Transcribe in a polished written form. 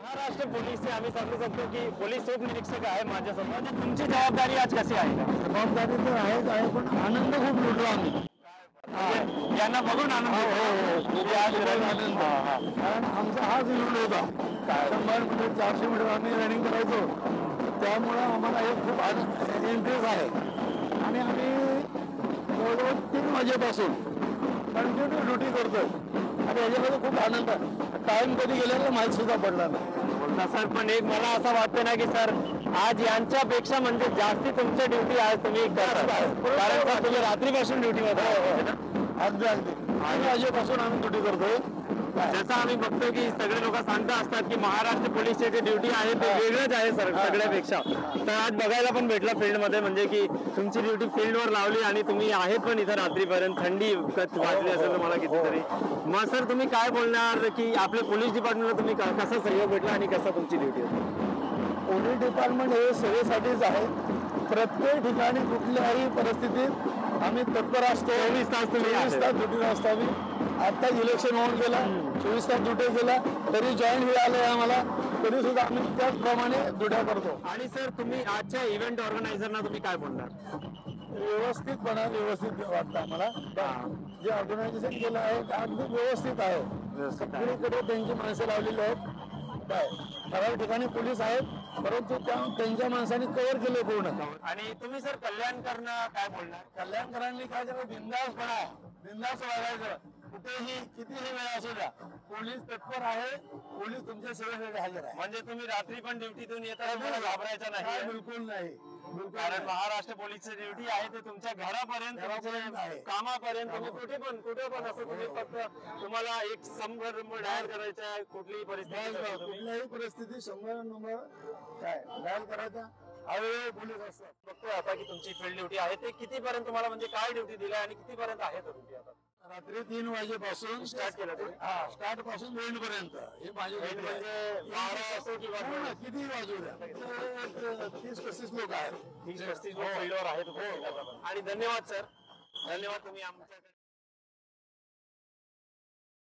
Maharashtra police आम्ही सांगू शकतो की पोलीस उपनिरीक्षक आहे माझ्यासमोर. म्हणजे तुमची जबाबदारी आज कशी आहे? जबाबदारी तर आहेच आहे, पण आनंद खूप लुटलो आम्ही. म्हणजे यांना बघून आनंद होतो. खूप आनंद. कारण आमचा हाच रूल होता. 100 मीटर 400 मीटर आम्ही रनिंग करायचो. त्यामुळं आम्हाला हे खूप इंटरेस्ट आहे. आणि आम्ही जवळजवळ 3 वाजेपासून कंटिन्यू ड्युटी करतो. आणि याच्यामध्ये खूप आनंद आहे. टाइम कधी गेलेला माहीत सुद्धा पडला नाही. बोलता सर, पण एक मला असं वाटतं ना की सर आज यांच्यापेक्षा म्हणजे जास्ती तुमच्या ड्युटी आज तुम्ही करत आहे. कारण सर तुम्ही रात्रीपासून ड्युटीमध्ये अगदी अगदी 3 वाजेपासून आम्ही ड्युटी करतोय. जसं आम्ही बघतो की सगळे लोक सांगता असतात की महाराष्ट्र पोलीसचे जे ड्युटी आहे ते वेगळंच आहे सगळ्यापेक्षा. तर आज बघायला पण भेटलं फील्डमध्ये, म्हणजे की तुमची ड्युटी फील्डवर लावली आणि तुम्ही आहेत पण इथं रात्रीपर्यंत. थंडी वाजली असेल तुम्हाला कितीतरी. मग सर तुम्ही काय बोलणार की आपल्या पोलीस डिपार्टमेंटला तुम्ही कसा सहयोग भेटला आणि कसा तुमची ड्युटी होती? पोलीस डिपार्टमेंट हे सेवेसाठीच आहे. प्रत्येक ठिकाणी कुठल्याही परिस्थितीत आम्ही तत्पर असतो. 24 तास तुम्ही 24 तास ड्युटीला असतो आम्ही. आता इलेक्शन होऊन गेलं, 24 तास ड्युटी केला, तरी जॉईन हे आलंय आम्हाला, तरी सुद्धा आम्ही त्याचप्रमाणे ड्युट्या करतो. आणि सर तुम्ही आजच्या इव्हेंट ऑर्गनायझरना तुम्ही काय बोलणार? व्यवस्थित वाटतं आम्हाला. जे ऑर्गनायझेशन केलं आहे ते अगदी व्यवस्थित आहे. सगळीकडे त्यांची माणसं लावलेली आहेत. काय ठराविक ठिकाणी पोलीस आहेत, परंतु त्यांच्या माणसांनी कव्हर केले पूर्ण. आणि तुम्ही सर कल्याणकरना काय बोलणार? कल्याणकरांनी काय करायचं, बिंदासपणा बिंदास वागायचं. कुठेही कितीही वेळ असू द्या, पोलीस तत्पर आहे. पोलीस तुमच्या सेवेसाठी हजर आहे. म्हणजे तुम्ही रात्री पण ड्युटीतून येता तुम्हाला घाबरायचं नाही? बिलकुल नाही. कारण महाराष्ट्र पोलीसची ड्युटी आहे ते तुमच्या घरापर्यंत आहे. कामापर्यंत तुम्ही कुठे पण असं तुम्ही फक्त तुम्हाला एक संपर्क डायल करायचा आहे कुठलीही परिस्थिती. कुठल्याही परिस्थिती 100 नंबर काय डायल करायचा. अवेळेवर पोलीस असतात. बघतोय आता की तुमची फील्ड ड्युटी आहे ते कितीपर्यंत तुम्हाला म्हणजे काय ड्युटी दिली आणि कितीपर्यंत आहे तो ड्युटी? आता रात्री 3 वाजेपासून स्टार्ट केलं तुम्ही? स्टार्ट पासून एंड पर्यंत. हे माझे म्हणजे 12 असो किंवा किती वाजू द्या. 30-35 लोक आहेत. 30-35 लोक फील्डवर आहेत. आणि धन्यवाद सर, धन्यवाद तुम्ही आमच्या